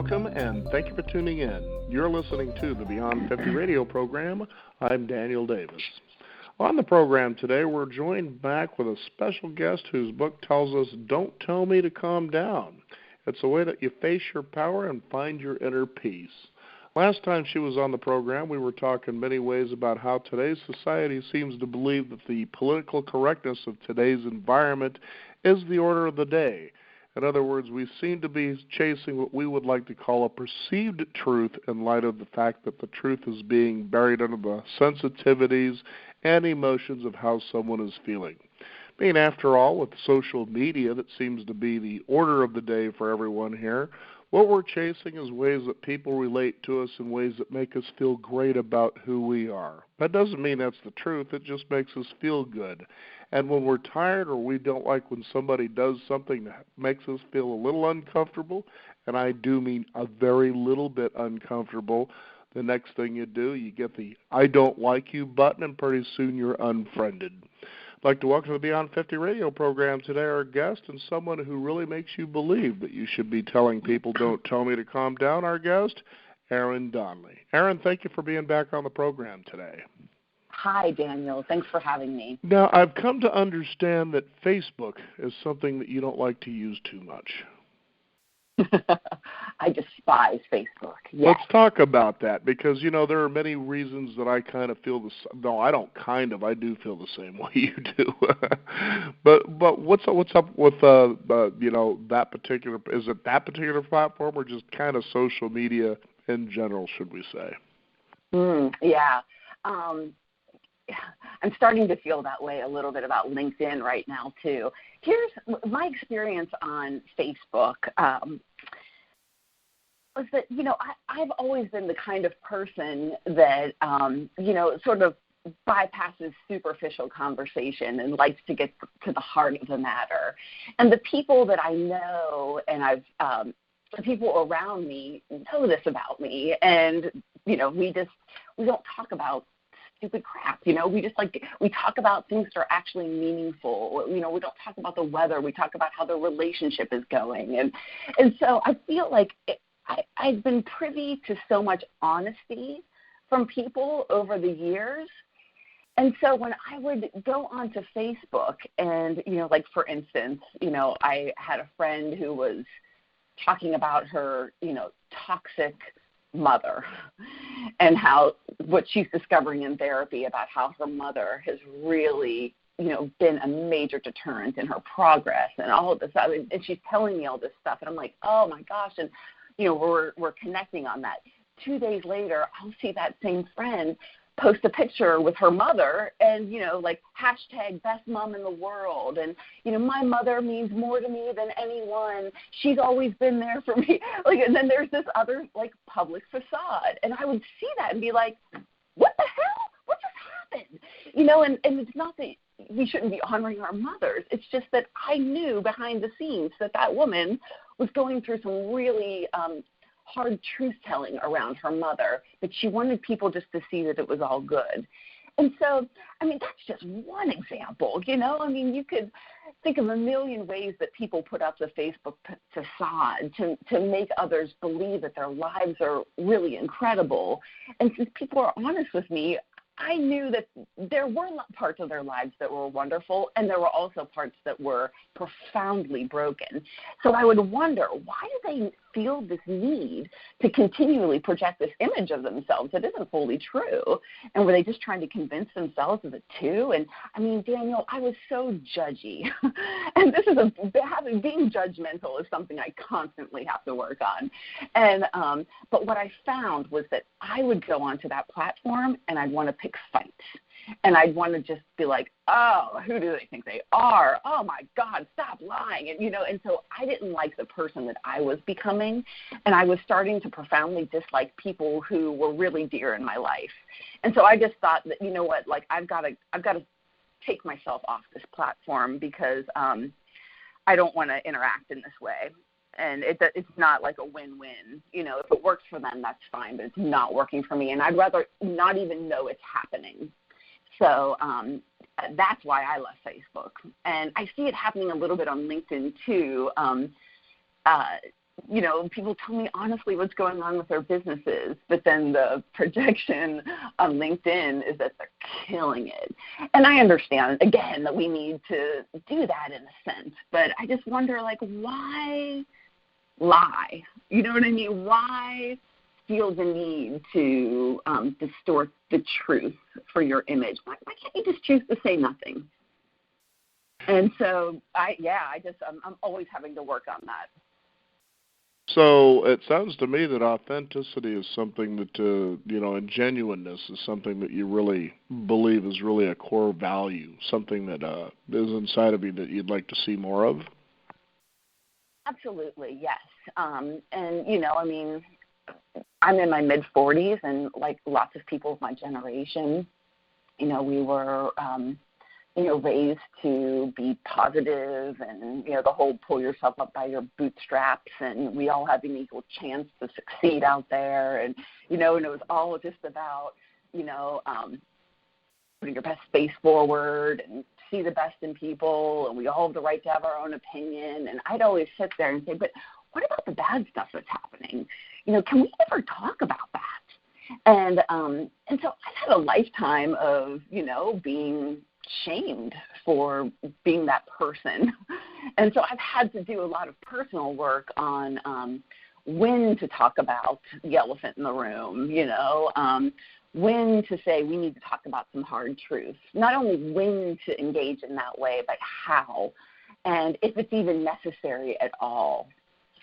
Welcome, and thank you for tuning in. You're listening to the Beyond 50 radio program. I'm Daniel Davis. On the program today, we're joined back with a special guest whose book tells us, "Don't tell me to calm down." It's a way that you face your power and find your inner peace. Last time she was on the program, we were talking many ways about how today's society seems to believe that the political correctness of today's environment is the order of the day. In other words, we seem to be chasing what we would like to call a perceived truth in light of the fact that the truth is being buried under the sensitivities and emotions of how someone is feeling. I mean, after all, with social media, that seems to be the order of the day for everyone here. What we're chasing is ways that people relate to us in ways that make us feel great about who we are. That doesn't mean that's the truth. It just makes us feel good. And when we're tired or we don't like when somebody does something that makes us feel a little uncomfortable, and I do mean a very little bit uncomfortable, the next thing you do, you get the "I don't like you" button, and pretty soon you're unfriended. I'd like to welcome to the Beyond 50 radio program today our guest and someone who really makes you believe that you should be telling people, "Don't tell me to calm down," our guest, Erin Donnelly. Erin, thank you for being back on the program today. Hi, Daniel. Thanks for having me. Now, I've come to understand that Facebook is something that you don't like to use too much. I despise Facebook. Yes. Let's talk about that because, there are many reasons that I kind of feel no, I don't kind of. I do feel the same way you do. but what's up with, that particular, is it that particular platform or just kind of social media in general, should we say? Yeah. I'm starting to feel that way a little bit about LinkedIn right now, too. Here's my experience on Facebook. Was that, I've always been the kind of person that, sort of bypasses superficial conversation and likes to get to the heart of the matter. And the people that I know and the people around me know this about me. And, we don't talk about stupid crap, we talk about things that are actually meaningful. We don't talk about the weather. We talk about how the relationship is going. And so I feel like I've been privy to so much honesty from people over the years. And so when I would go onto Facebook and, for instance, I had a friend who was talking about her, toxic mother and how what she's discovering in therapy about how her mother has really, been a major deterrent in her progress and all of this stuff. And she's telling me all this stuff. And I'm like, oh, my gosh. And, we're connecting on that. 2 days later, I'll see that same friend post a picture with her mother and, hashtag best mom in the world. And, my mother means more to me than anyone. She's always been there for me. And then there's this other, public facade. And I would see that and be like, what the hell? What just happened? And it's not that we shouldn't be honoring our mothers. It's just that I knew behind the scenes that woman was going through some really hard truth-telling around her mother, but she wanted people just to see that it was all good. And so, that's just one example, you could think of a million ways that people put up the Facebook facade to make others believe that their lives are really incredible. And since people are honest with me, I knew that there were parts of their lives that were wonderful, and there were also parts that were profoundly broken. So I would wonder, why do they feel this need to continually project this image of themselves that isn't fully true? And were they just trying to convince themselves of it too? And Daniel, I was so judgy. And this is being judgmental is something I constantly have to work on. And but what I found was that I would go onto that platform and I'd want to pick fights. And I'd want to just be like, oh, who do they think they are? Oh, my God, stop lying. And, and so I didn't like the person that I was becoming. And I was starting to profoundly dislike people who were really dear in my life. And so I just thought that, I've got to take myself off this platform because I don't want to interact in this way. And it's not like a win-win. If it works for them, that's fine, but it's not working for me. And I'd rather not even know it's happening. So that's why I left Facebook. And I see it happening a little bit on LinkedIn too. people tell me honestly what's going on with their businesses, but then the projection on LinkedIn is that they're killing it. And I understand, again, that we need to do that in a sense, but I just wonder, like, why lie? You know what I mean? Why feel the need to distort the truth for your image? Why can't you just choose to say nothing? And so, I'm always having to work on that. So it sounds to me that authenticity is something that, and genuineness is something that you really believe is really a core value, something that is inside of you that you'd like to see more of. Absolutely, yes. I'm in my mid-40s, and like lots of people of my generation, we were, raised to be positive and, the whole pull yourself up by your bootstraps, and we all have an equal chance to succeed out there. And, and it was all just about, putting your best face forward and see the best in people, and we all have the right to have our own opinion. And I'd always sit there and say, but what about the bad stuff that's happening? Can we ever talk about that? And so I've had a lifetime of, being shamed for being that person. And so I've had to do a lot of personal work on when to talk about the elephant in the room, when to say we need to talk about some hard truths. Not only when to engage in that way, but how, and if it's even necessary at all.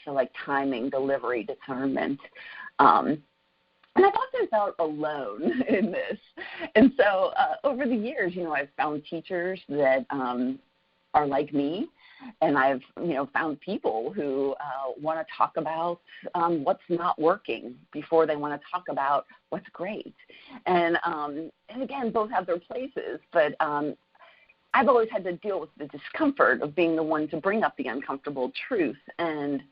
So like timing, delivery, discernment. And I've often felt alone in this. And so over the years, I've found teachers that are like me, and I've, found people who want to talk about what's not working before they want to talk about what's great. And again, both have their places, but I've always had to deal with the discomfort of being the one to bring up the uncomfortable truth. And,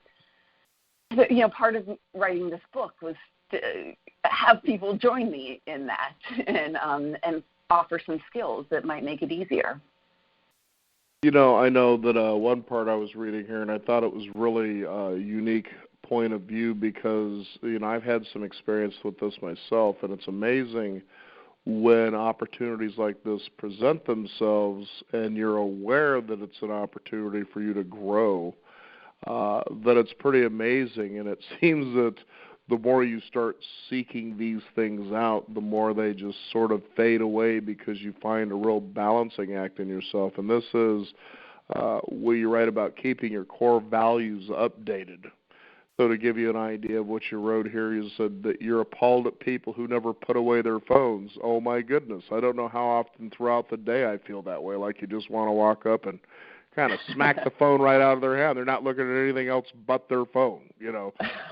part of writing this book was to have people join me in that and offer some skills that might make it easier. I know that one part I was reading here, and I thought it was really a unique point of view because, I've had some experience with this myself, and it's amazing when opportunities like this present themselves and you're aware that it's an opportunity for you to grow, that it's pretty amazing. And it seems that the more you start seeking these things out, the more they just sort of fade away because you find a real balancing act in yourself. And this is where you write about keeping your core values updated. So to give you an idea of what you wrote here, you said that you're appalled at people who never put away their phones. Oh, my goodness. I don't know how often throughout the day I feel that way, like you just want to walk up and kind of smack the phone right out of their hand. They're not looking at anything else but their phone. Their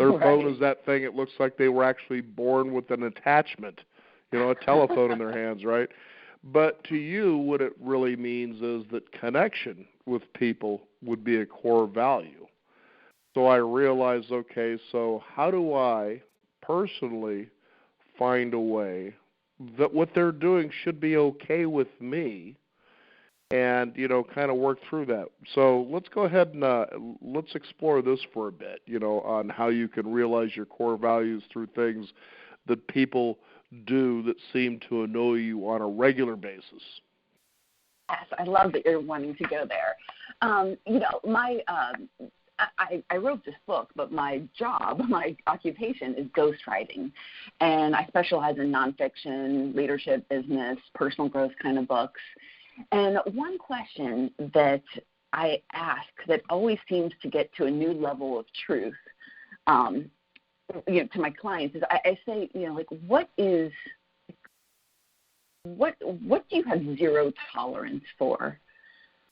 right. phone is that thing. It looks like they were actually born with an attachment, a telephone in their hands, right? But to you, what it really means is that connection with people would be a core value. So I realized, okay, so how do I personally find a way that what they're doing should be okay with me and, kind of work through that. So let's go ahead and let's explore this for a bit, on how you can realize your core values through things that people do that seem to annoy you on a regular basis. Yes, I love that you're wanting to go there. I wrote this book, but my job, my occupation is ghostwriting. And I specialize in nonfiction, leadership, business, personal growth kind of books. And one question that I ask that always seems to get to a new level of truth, to my clients is I say, what do you have zero tolerance for?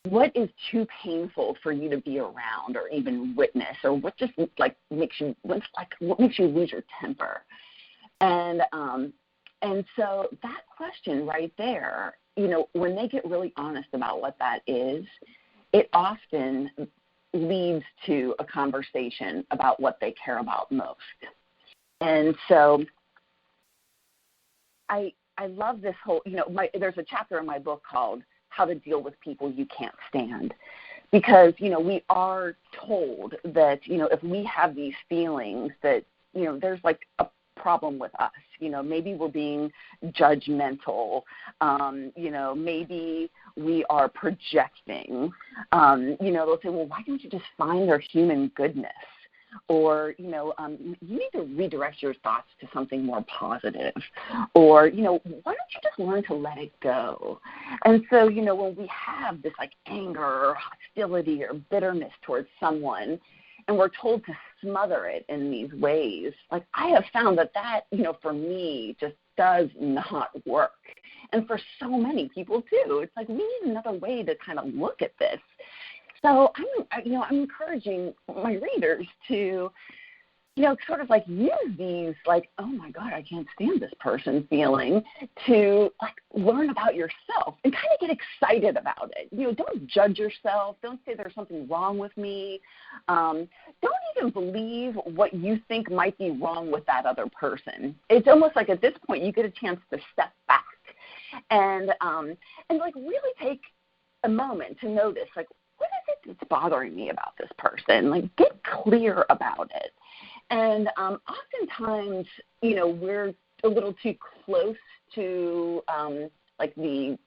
What is too painful for you to be around or even witness, or what just what makes you lose your temper? And so that question right there, when they get really honest about what that is, it often leads to a conversation about what they care about most. And so I love this whole, there's a chapter in my book called How to Deal with People You Can't Stand, because, we are told that, if we have these feelings that, there's like a problem with us. Maybe we're being judgmental. Maybe we are projecting. They'll say, well, why don't you just find their human goodness? Or, you need to redirect your thoughts to something more positive. Or, why don't you just learn to let it go? And so, when we have this like anger or hostility or bitterness towards someone, and we're told to smother it in these ways, like I have found that, for me, just does not work. And for so many people too. It's like we need another way to kind of look at this. So I'm encouraging my readers to, sort of like use these like, oh my God, I can't stand this person feeling, to like learn about yourself and kind of get excited about it. Don't judge yourself. Don't say there's something wrong with me. Don't even believe what you think might be wrong with that other person. It's almost like at this point you get a chance to step back and like really take a moment to notice, like, what is it that's bothering me about this person? Like, get clear about it. And oftentimes, we're a little too close to like the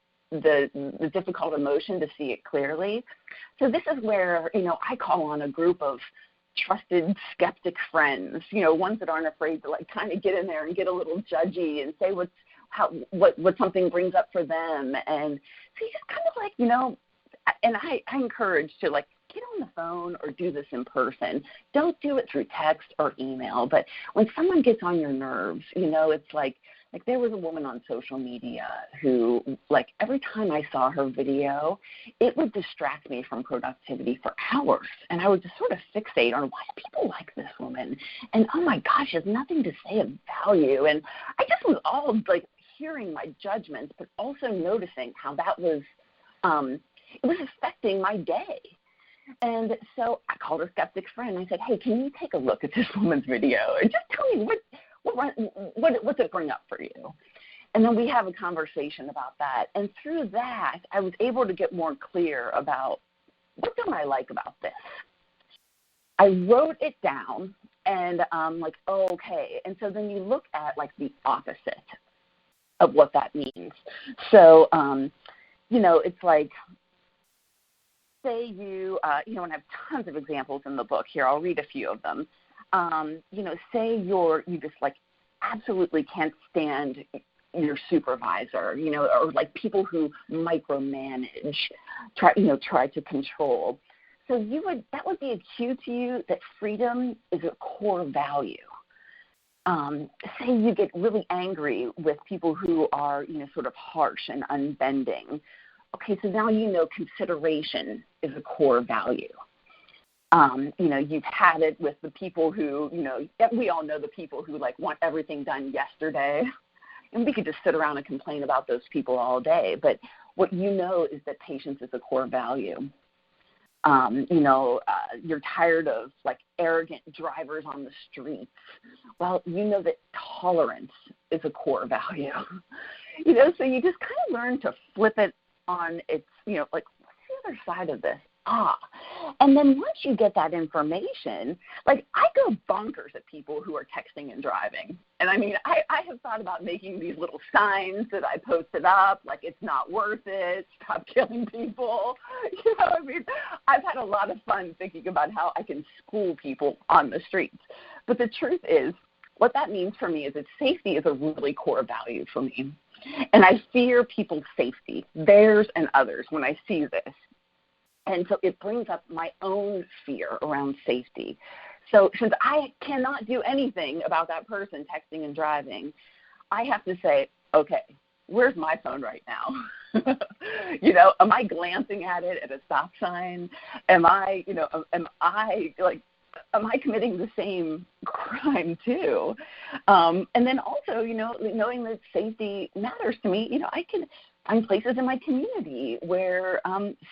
difficult emotion to see it clearly. So this is where, I call on a group of trusted skeptic friends, ones that aren't afraid to like kind of get in there and get a little judgy and say what something brings up for them. And so you just kind of like, and I encourage to like get on the phone or do this in person. Don't do it through text or email. But when someone gets on your nerves, it's like there was a woman on social media who, like, every time I saw her video, it would distract me from productivity for hours. And I would just sort of fixate on, why do people like this woman? And, oh, my gosh, she has nothing to say of value. And I just was all, like, hearing my judgments, but also noticing how that was it was affecting my day. And so I called her skeptic friend. I said, hey, can you take a look at this woman's video and just tell me what's it bring up for you? And then we have a conversation about that. And through that, I was able to get more clear about, what don't I like about this? I wrote it down, and I'm like, oh, okay. And so then you look at, like, the opposite of what that means. So, it's like, say you, and I have tons of examples in the book here. I'll read a few of them. Say you just like absolutely can't stand your supervisor, or like people who micromanage, try to control. So that would be a cue to you that freedom is a core value. Say you get really angry with people who are, sort of harsh and unbending. Okay, so now consideration is a core value. You've had it with the people who, we all know the people who, like, want everything done yesterday. And we could just sit around and complain about those people all day. But what is that patience is a core value. You're tired of, like, arrogant drivers on the streets. Well, that tolerance is a core value. So you just kind of learn to flip it on its, like, what's the other side of this? And then once you get that information, like, I go bonkers at people who are texting and driving. And I mean, I have thought about making these little signs that I posted up, like, it's not worth it, stop killing people. I've had a lot of fun thinking about how I can school people on the streets. But the truth is, what that means for me is that safety is a really core value for me. And I fear people's safety, theirs and others, when I see this. And so it brings up my own fear around safety. So since I cannot do anything about that person texting and driving, I have to say, okay, where's my phone right now? Am I glancing at it at a stop sign? Am I committing the same crime too? And then also, knowing that safety matters to me, I can find places in my community where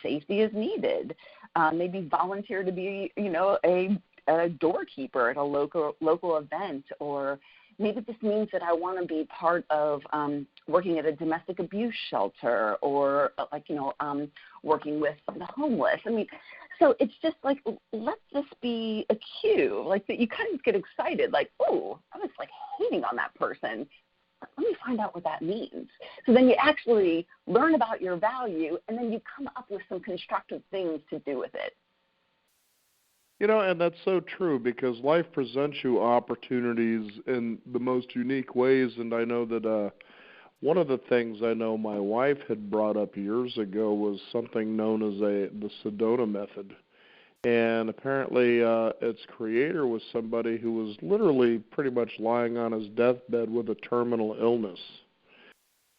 safety is needed. Maybe volunteer to be, a doorkeeper at a local event, or maybe this means that I want to be part of working at a domestic abuse shelter, or working with the homeless. I mean, So it's just like, let this be a cue, like that you kind of get excited, like, oh, I was like hating on that person. Let me find out what that means. So then you actually learn about your value, and then you come up with some constructive things to do with it. And that's so true, because life presents you opportunities in the most unique ways. And I know that one of the things I know my wife had brought up years ago was something known as the Sedona Method. And apparently its creator was somebody who was literally pretty much lying on his deathbed with a terminal illness.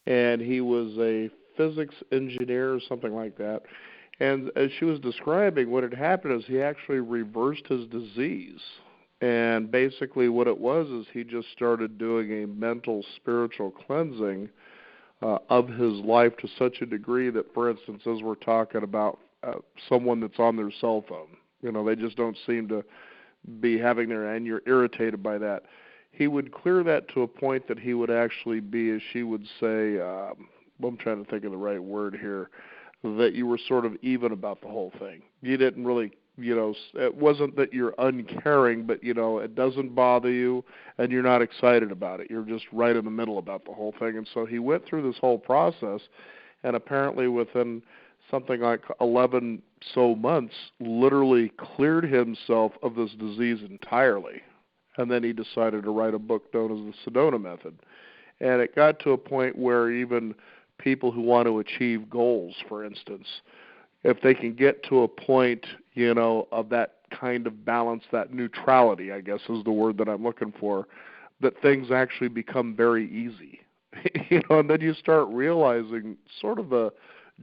And he was a physics engineer or something like that. And as she was describing, what had happened is he actually reversed his disease. And basically what it was is he just started doing a mental, spiritual cleansing of his life to such a degree that, for instance, as we're talking about someone that's on their cell phone, they just don't seem to be having their, and you're irritated by that. He would clear that to a point that he would actually be, as she would say, I'm trying to think of the right word here, that you were sort of even about the whole thing. You didn't really, it wasn't that you're uncaring, but, it doesn't bother you and you're not excited about it. You're just right in the middle about the whole thing. And so he went through this whole process, and apparently within something like 11 so months, literally cleared himself of this disease entirely. And then he decided to write a book known as the Sedona Method. And it got to a point where even people who want to achieve goals, for instance, if they can get to a point, of that kind of balance, that neutrality, I guess is the word that I'm looking for, that things actually become very easy. And then you start realizing sort of the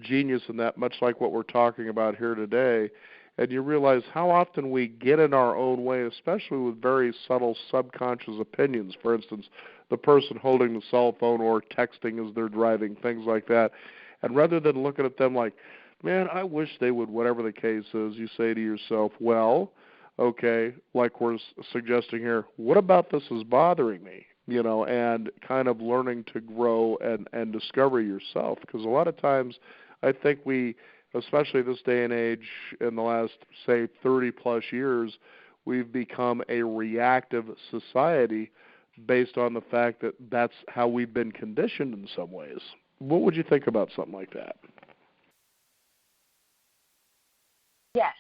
genius in that, much like what we're talking about here today, and you realize how often we get in our own way, especially with very subtle subconscious opinions. For instance, the person holding the cell phone or texting as they're driving, things like that. And rather than looking at them like, man, I wish they would, whatever the case is, you say to yourself, well, okay, like we're suggesting here, what about this is bothering me? And kind of learning to grow and discover yourself. Because a lot of times I think we, especially this day and age, in the last, say, 30-plus years, we've become a reactive society based on the fact that that's how we've been conditioned in some ways. What would you think about something like that? Yes.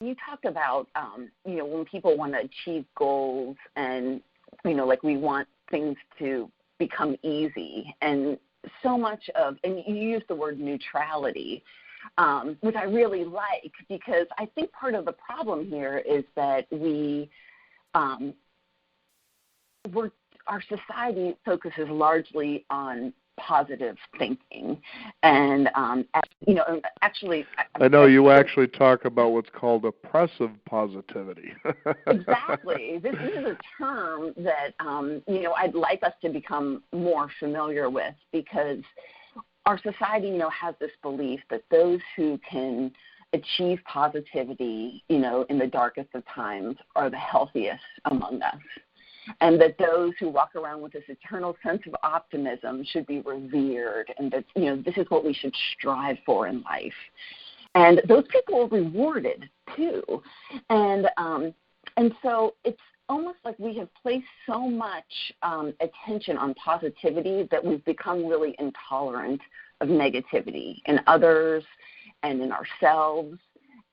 You talked about, when people want to achieve goals and, like we want things to become easy. And so much of, and you use the word neutrality, which I really like, because I think part of the problem here is that our society focuses largely on positive thinking, and actually, I know you actually talk about what's called oppressive positivity. Exactly. This is a term that I'd like us to become more familiar with, because our society has this belief that those who can achieve positivity in the darkest of times are the healthiest among us. And that those who walk around with this eternal sense of optimism should be revered, and that, this is what we should strive for in life. And those people are rewarded too. And so it's almost like we have placed so much attention on positivity that we've become really intolerant of negativity in others and in ourselves.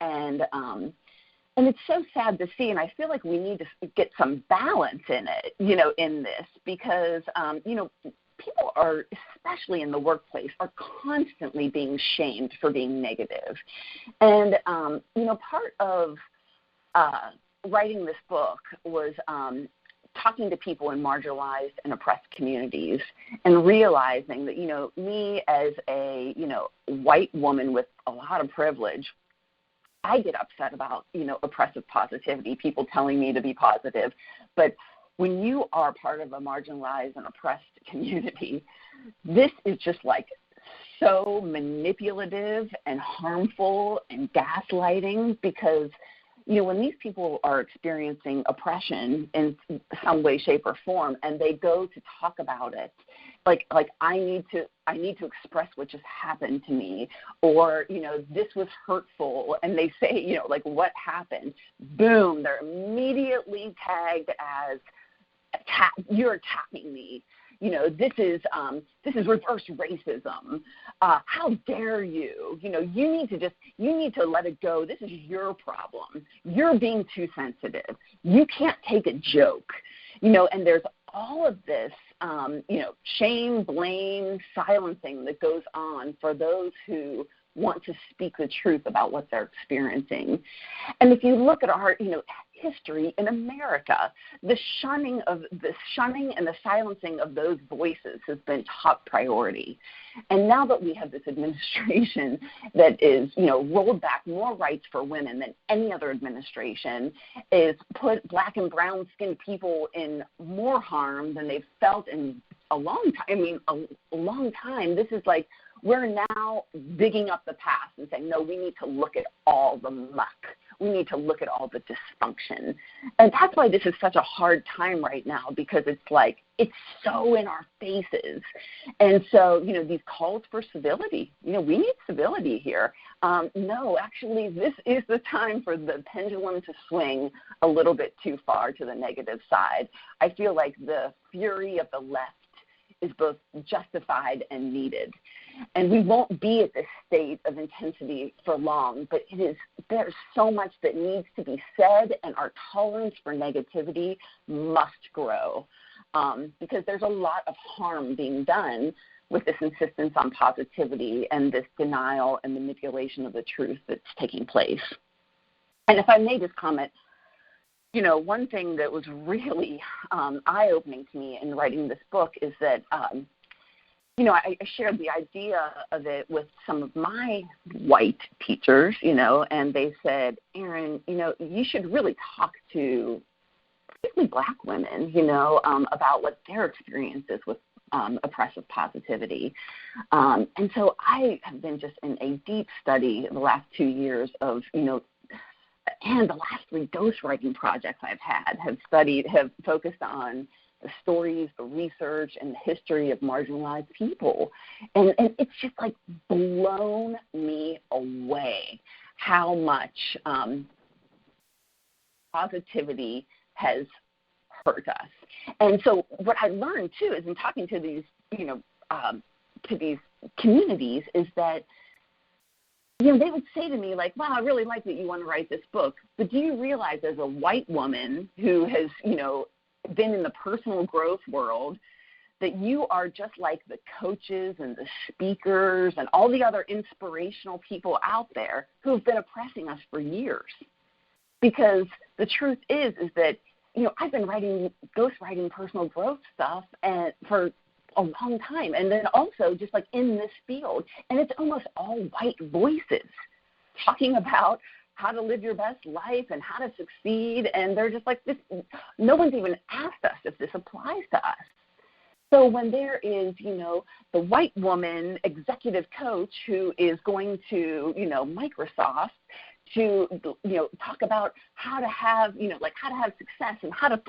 And it's so sad to see, and I feel like we need to get some balance in it, in this, because, people are, especially in the workplace, are constantly being shamed for being negative. And, part of writing this book was talking to people in marginalized and oppressed communities and realizing that, me as a, white woman with a lot of privilege, I get upset about, oppressive positivity, people telling me to be positive. But when you are part of a marginalized and oppressed community, this is just like so manipulative and harmful and gaslighting, because, when these people are experiencing oppression in some way, shape, or form, and they go to talk about it, like I need to express what just happened to me, or, this was hurtful, and they say, like, what happened? Boom, they're immediately tagged as you're attacking me. This is reverse racism. How dare you? You need to let it go. This is your problem. You're being too sensitive. You can't take a joke. And there's all of this, shame, blame, silencing that goes on for those who want to speak the truth about what they're experiencing. And if you look at our, history in America, the shunning and the silencing of those voices has been top priority. And now that we have this administration that is, rolled back more rights for women than any other administration, is put black and brown skinned people in more harm than they've felt in a long time. A long time. This is like, we're now digging up the past and saying, no, we need to look at all the muck. We need to look at all the dysfunction. And that's why this is such a hard time right now, because it's like, it's so in our faces. And so, these calls for civility, we need civility here. No, actually, this is the time for the pendulum to swing a little bit too far to the negative side. I feel like the fury of the left is both justified and needed. And we won't be at this state of intensity for long, but there's so much that needs to be said, and our tolerance for negativity must grow, because there's a lot of harm being done with this insistence on positivity and this denial and manipulation of the truth that's taking place. And if I may just comment, one thing that was really eye-opening to me in writing this book is that, I shared the idea of it with some of my white teachers, and they said, Erin, you should really talk to particularly black women, about what their experience is with oppressive positivity. And so I have been just in a deep study the last 2 years of, and the last 3 ghostwriting projects I've had have focused on the stories, the research, and the history of marginalized people. And it's just like blown me away how much positivity has hurt us. And so what I learned, too, is in talking to these, to these communities, is that they would say to me, like, wow, I really like that you want to write this book, but do you realize as a white woman who has, been in the personal growth world, that you are just like the coaches and the speakers and all the other inspirational people out there who have been oppressing us for years? Because the truth is that, I've been ghostwriting personal growth stuff for a long time, and then also just like in this field, and it's almost all white voices talking about how to live your best life and how to succeed, and they're just like, this. No one's even asked us if this applies to us. So when there is, the white woman executive coach who is going to, Microsoft to, talk about how to have, how to have success and how to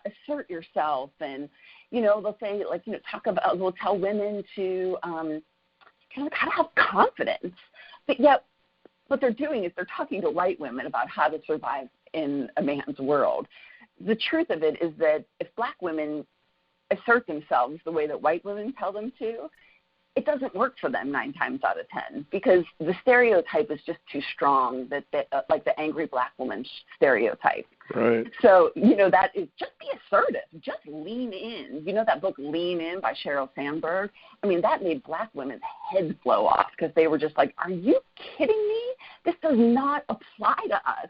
assert yourself, and, they'll say, they'll tell women to, how to have confidence. But yet what they're doing is they're talking to white women about how to survive in a man's world. The truth of it is that if black women assert themselves the way that white women tell them to, it doesn't work for them 9 times out of 10, because the stereotype is just too strong, like the angry black woman stereotype. Right. So, that is, just be assertive. Just lean in. That book, Lean In, by Sheryl Sandberg? That made black women's heads blow off, because they were just like, are you kidding me? This does not apply to us.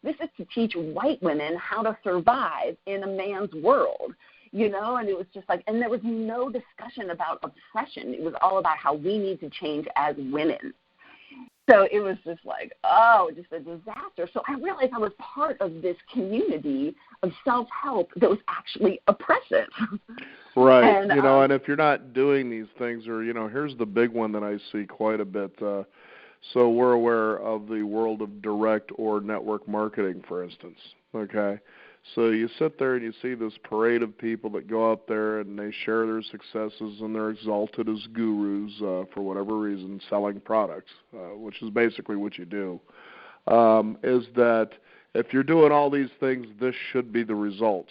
This is to teach white women how to survive in a man's world. And it was just like, and there was no discussion about oppression. It was all about how we need to change as women. So it was just like, just a disaster. So I realized I was part of this community of self-help that was actually oppressive. Right. And, and if you're not doing these things, or, here's the big one that I see quite a bit. So we're aware of the world of direct or network marketing, for instance. Okay. So you sit there and you see this parade of people that go out there and they share their successes and they're exalted as gurus for whatever reason, selling products, which is basically what you do, is that if you're doing all these things, this should be the result.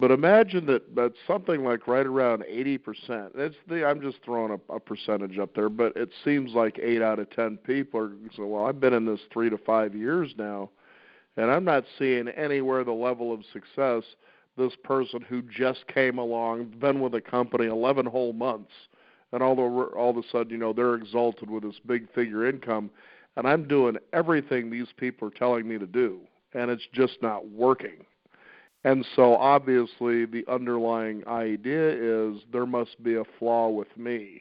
But imagine that something like right around 80%, I'm just throwing a percentage up there, but it seems like 8 out of 10 people are saying, well, I've been in this 3 to 5 years now, and I'm not seeing anywhere the level of success this person who just came along, been with a company 11 whole months, and all of a sudden, they're exalted with this big figure income, and I'm doing everything these people are telling me to do, and it's just not working. And so obviously the underlying idea is there must be a flaw with me.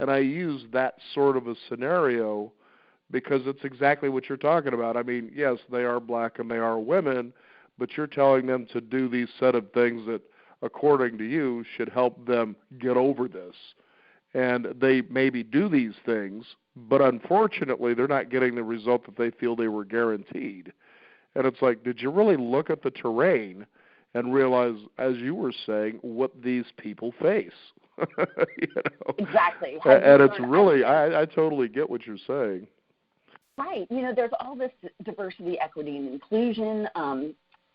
And I use that sort of a scenario because it's exactly what you're talking about. I mean, yes, they are black and they are women, but you're telling them to do these set of things that, according to you, should help them get over this. And they maybe do these things, but unfortunately they're not getting the result that they feel they were guaranteed. And it's like, did you really look at the terrain and realize, as you were saying, what these people face? Exactly. And it's really, I totally get what you're saying. Right. There's all this diversity, equity, and inclusion.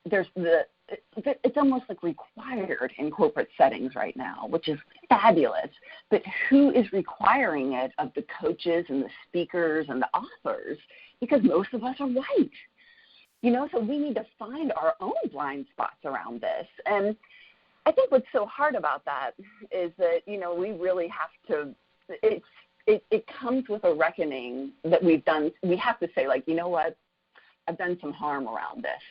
It's almost like required in corporate settings right now, which is fabulous. But who is requiring it of the coaches and the speakers and the authors? Because most of us are white. So we need to find our own blind spots around this. And I think what's so hard about that is that, we really have to, it comes with a reckoning that we have to say, like, you know what, I've done some harm around this.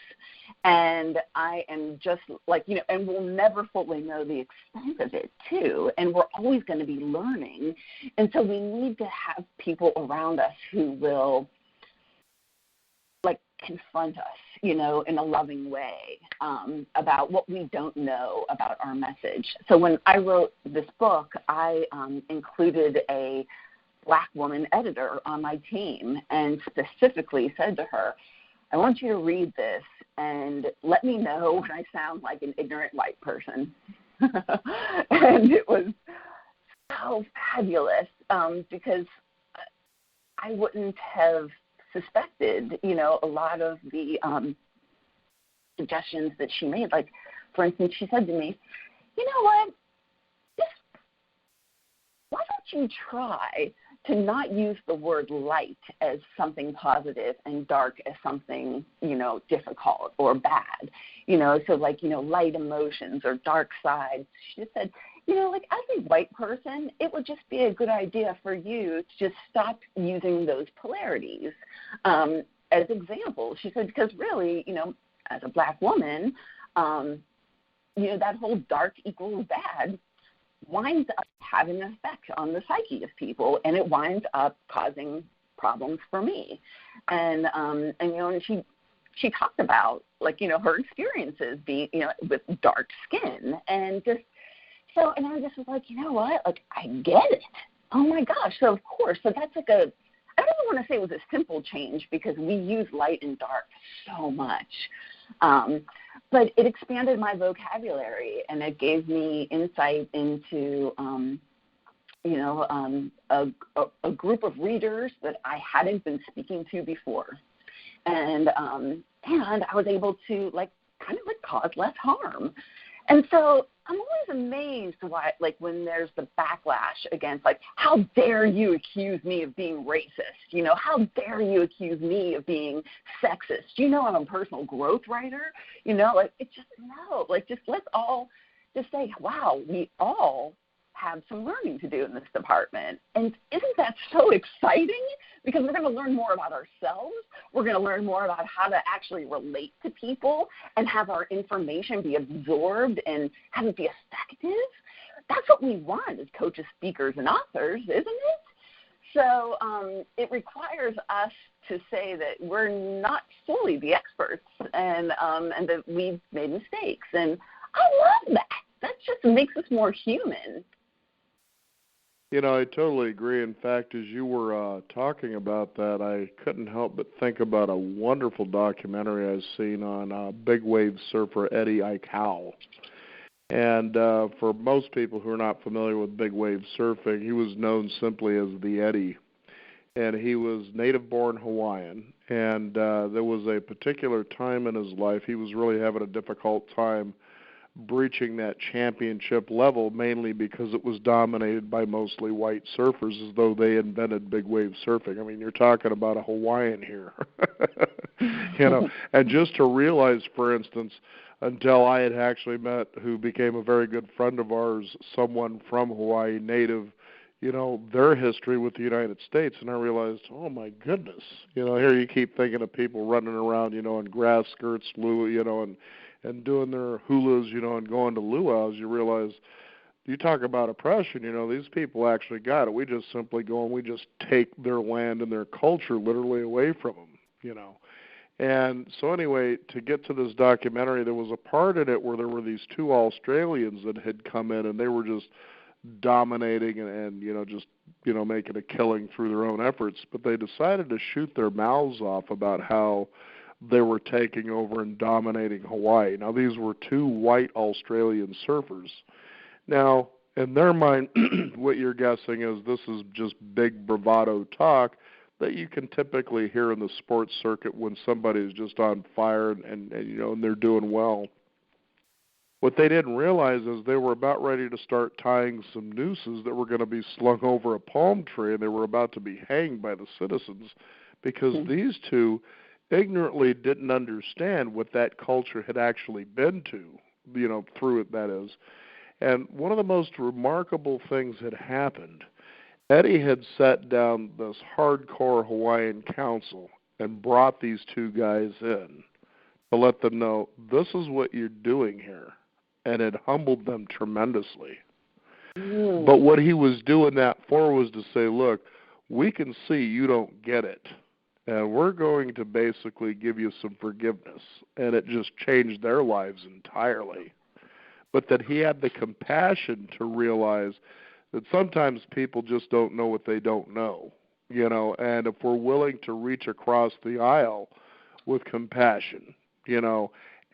And I am just like, and we'll never fully know the extent of it too. And we're always going to be learning. And so we need to have people around us who will, confront us, in a loving way about what we don't know about our message. So when I wrote this book, I included a black woman editor on my team and specifically said to her, I want you to read this and let me know when I sound like an ignorant white person. And it was so fabulous because I wouldn't have suspected, a lot of the suggestions that she made. Like, for instance, she said to me, you know what, why don't you try to not use the word light as something positive and dark as something, difficult or bad, so light emotions or dark sides. She just said, as a white person, it would just be a good idea for you to just stop using those polarities as examples. She said, because really, as a black woman, that whole dark equals bad winds up having an effect on the psyche of people, and it winds up causing problems for me. And she talked about, her experiences being, with dark skin and just, so, and I just was like, you know what, I get it. Oh my gosh. So of course, so that's I don't even want to say it was a simple change because we use light and dark so much. But it expanded my vocabulary and it gave me insight into, a group of readers that I hadn't been speaking to before. And I was able to cause less harm. And so I'm always amazed why, when there's the backlash against, how dare you accuse me of being racist? How dare you accuse me of being sexist? I'm a personal growth writer. It's just, no. Just let's all just say, wow, we all have some learning to do in this department. And isn't that so exciting? Because we're going to learn more about ourselves. We're going to learn more about how to actually relate to people and have our information be absorbed and have it be effective. That's what we want as coaches, speakers, and authors, isn't it? So it requires us to say that we're not fully the experts and that we've made mistakes. And I love that. That just makes us more human. I totally agree. In fact, as you were talking about that, I couldn't help but think about a wonderful documentary I've seen on big wave surfer Eddie Aikau. And for most people who are not familiar with big wave surfing, he was known simply as the Eddie. And he was native-born Hawaiian. And there was a particular time in his life he was really having a difficult time breaching that championship level, mainly because it was dominated by mostly white surfers, as though they invented big wave surfing. I mean, you're talking about a Hawaiian here. And just to realize, for instance, until I had actually met, who became a very good friend of ours, someone from Hawaii, native, their history with the United States, and I realized, oh my goodness, here you keep thinking of people running around, in grass skirts, and doing their hulas, and going to luau's. You realize, you talk about oppression, these people actually got it. We just simply go and we just take their land and their culture literally away from them, And so anyway, to get to this documentary, there was a part in it where there were these two Australians that had come in, and they were just dominating and just making a killing through their own efforts. But they decided to shoot their mouths off about how they were taking over and dominating Hawaii. Now, these were two white Australian surfers. Now, in their mind, what you're guessing is this is just big bravado talk that you can typically hear in the sports circuit when somebody's just on fire and they're doing well. What they didn't realize is they were about ready to start tying some nooses that were going to be slung over a palm tree, and they were about to be hanged by the citizens because these two ignorantly didn't understand what that culture had actually been to, through it, that is. And one of the most remarkable things had happened. Eddie had sat down this hardcore Hawaiian council and brought these two guys in to let them know, this is what you're doing here. And it humbled them tremendously. But what he was doing that for was to say, look, we can see you don't get it, and we're going to basically give you some forgiveness. And it just changed their lives entirely. But that he had the compassion to realize that sometimes people just don't know what they don't know, and if we're willing to reach across the aisle with compassion,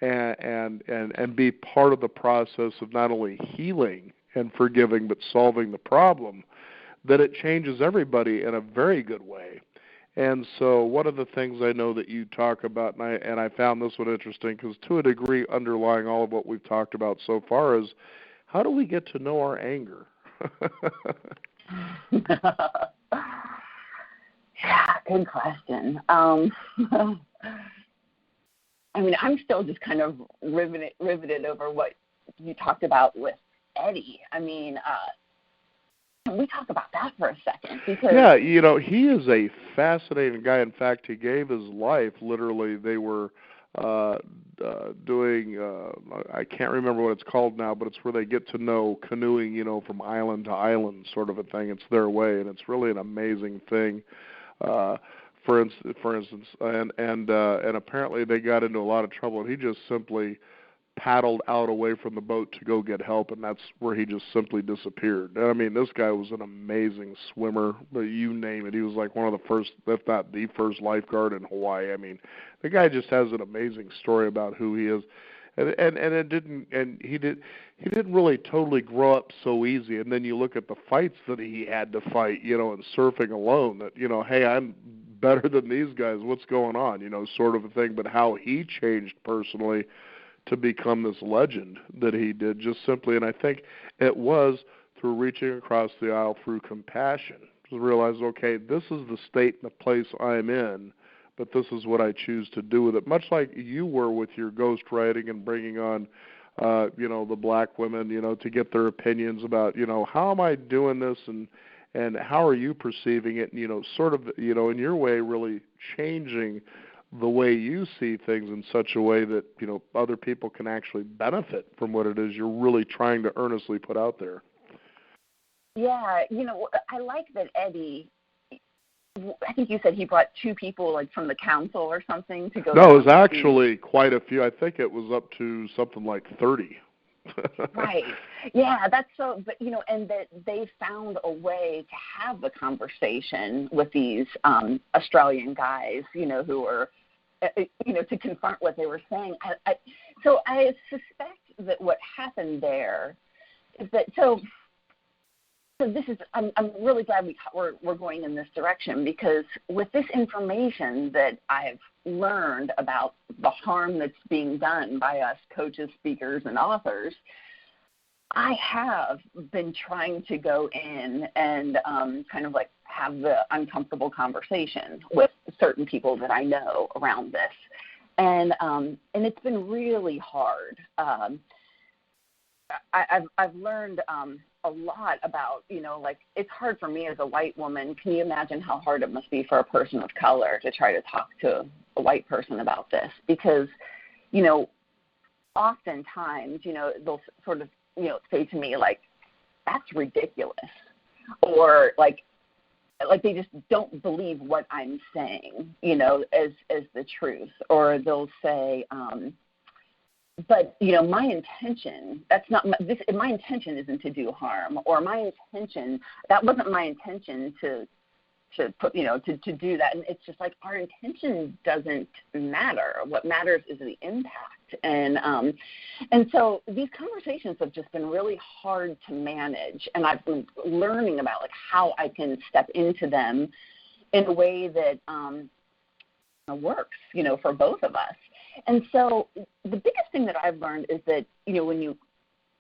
and be part of the process of not only healing and forgiving but solving the problem, that it changes everybody in a very good way. And so one of the things I know that you talk about, and I found this one interesting because to a degree underlying all of what we've talked about so far is, how do we get to know our anger? Yeah, good question. I mean, I'm still just kind of riveted over what you talked about with Eddie. I mean, can we talk about that for a second? Because yeah, he is a fascinating guy. In fact, he gave his life, literally, they were doing, I can't remember what it's called now, but it's where they get to know canoeing, from island to island sort of a thing. It's their way, and it's really an amazing thing. For instance, and apparently they got into a lot of trouble, and he just simply paddled out away from the boat to go get help, and that's where he just simply disappeared. I mean, this guy was an amazing swimmer, but you name it. He was like one of the first, if not the first lifeguard in Hawaii. I mean, the guy just has an amazing story about who he is. He didn't really totally grow up so easy. And then you look at the fights that he had to fight, in surfing alone, that, hey, I'm better than these guys. What's going on? Sort of a thing. But how he changed personally to become this legend that he did, just simply, and I think it was through reaching across the aisle through compassion, to realize, okay, this is the state and the place I'm in, but this is what I choose to do with it. Much like you were with your ghostwriting and bringing on, the black women, to get their opinions about, how am I doing this and how are you perceiving it? And, sort of, in your way, really changing the way you see things in such a way that, other people can actually benefit from what it is you're really trying to earnestly put out there. Yeah, I like that Eddie, I think you said he brought two people, like, from the council or something to go. No, it was actually quite a few. I think it was up to something like 30. Right. Yeah, that's so, but, and that they found a way to have the conversation with these Australian guys, who were, to confront what they were saying. So I suspect that what happened there is that, so this is, I'm really glad we're going in this direction, because with this information that I've learned about the harm that's being done by us coaches, speakers, and authors, I have been trying to go in and kind of like have the uncomfortable conversation with certain people that I know around this. And it's been really hard. I've learned a lot about, like, it's hard for me as a white woman. Can you imagine how hard it must be for a person of color to try to talk to a white person about this? Because, oftentimes, they'll sort of, say to me, like, that's ridiculous. Or like they just don't believe what I'm saying, as the truth. Or they'll say, but, my intention, my intention isn't to do harm, or that wasn't my intention to put, to do that. And it's just like, our intention doesn't matter. What matters is the impact. And so these conversations have just been really hard to manage. And I've been learning about, like, how I can step into them in a way that works, for both of us. And so the biggest thing that I've learned is that, when you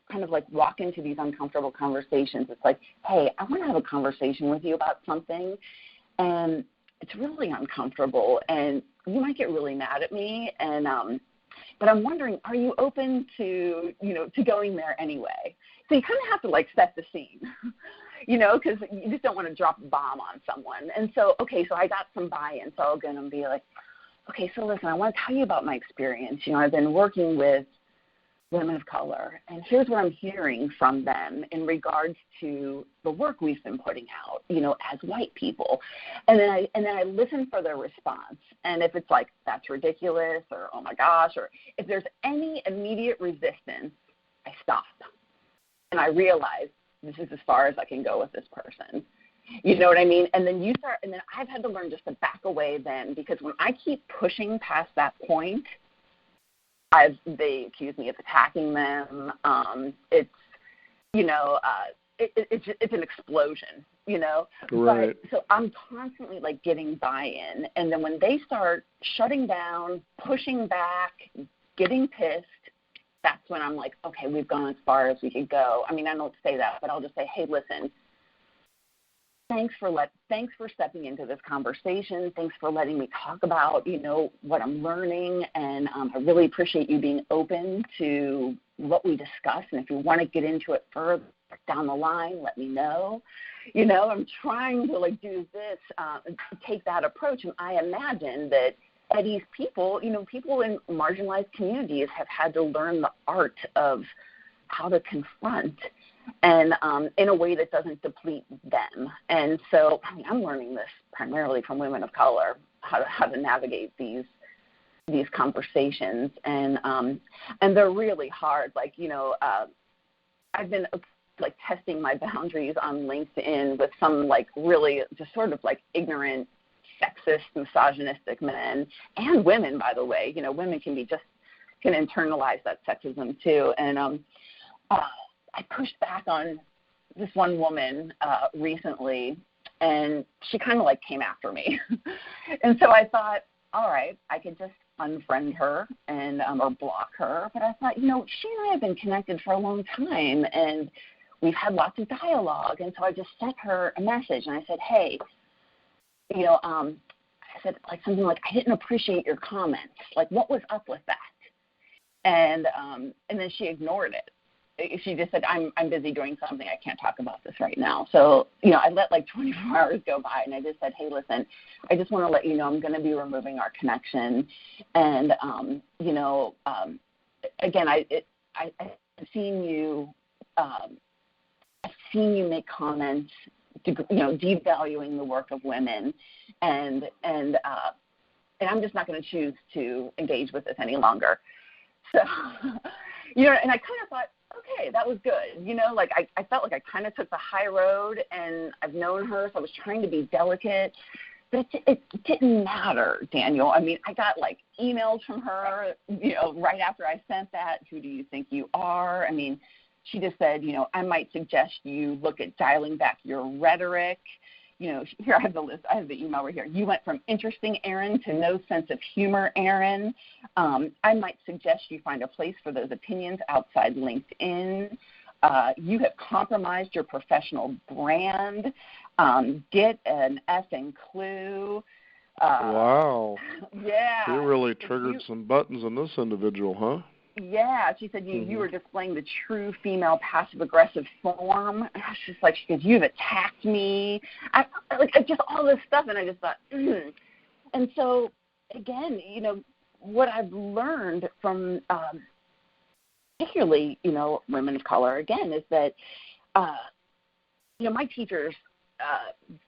kind of like walk into these uncomfortable conversations, it's like, hey, I want to have a conversation with you about something, and it's really uncomfortable, and you might get really mad at me, and but I'm wondering, are you open to, to going there anyway? So you kind of have to, like, set the scene, because you just don't want to drop a bomb on someone. And so, okay, so I got some buy-in, so I'll go and be like, okay, so listen, I want to tell you about my experience. I've been working with women of color, and here's what I'm hearing from them in regards to the work we've been putting out, as white people. And then I listen for their response. And if it's like, that's ridiculous, or oh my gosh, or if there's any immediate resistance, I stop. And I realize this is as far as I can go with this person. You know what I mean? And then I've had to learn just to back away then, because when I keep pushing past that point, they accuse me of attacking them. It's an explosion, Right. But so I'm constantly, like, getting buy-in. And then when they start shutting down, pushing back, getting pissed, that's when I'm like, okay, we've gone as far as we could go. I mean, I don't say that, but I'll just say, hey, listen, thanks for stepping into this conversation. Thanks for letting me talk about, what I'm learning. And I really appreciate you being open to what we discuss. And if you want to get into it further down the line, let me know. I'm trying to, like, do this, take that approach. And I imagine that these people, people in marginalized communities have had to learn the art of how to confront, and in a way that doesn't deplete them. And so, I'm learning this primarily from women of color, how to navigate these conversations, and they're really hard. Like, I've been, like, testing my boundaries on LinkedIn with some, like, really just sort of, like, ignorant, sexist, misogynistic men and women, by the way. Women can internalize that sexism too. And I pushed back on this one woman recently, and she kind of, like, came after me. And so I thought, all right, I could just unfriend her and or block her. But I thought, she and I have been connected for a long time, and we've had lots of dialogue. And so I just sent her a message, and I said, hey, I said, like, something like, I didn't appreciate your comments. Like, what was up with that? And then she ignored it. She just said, I'm busy doing something. I can't talk about this right now. So, I let, like, 24 hours go by, and I just said, hey, listen, I just want to let you know I'm going to be removing our connection. And, again, I've seen you make comments, devaluing the work of women, and I'm just not going to choose to engage with this any longer. So, and I kind of thought, okay, that was good. Like I felt like I kind of took the high road, and I've known her, so I was trying to be delicate. But it didn't matter, Daniel. I mean, I got like emails from her, right after I sent that. Who do you think you are? I mean, she just said, I might suggest you look at dialing back your rhetoric. Here I have the list. I have the email right here. You went from interesting Aaron to no sense of humor, Aaron. I might suggest you find a place for those opinions outside LinkedIn. You have compromised your professional brand. Get an effing clue. Wow. Yeah. You really triggered some buttons in this individual, huh? Yeah, she said you were displaying the true female passive-aggressive form. And I was just like, she goes, you've attacked me. Just all this stuff, and I just thought, And so, again, what I've learned from particularly, women of color, again, is that, my teachers,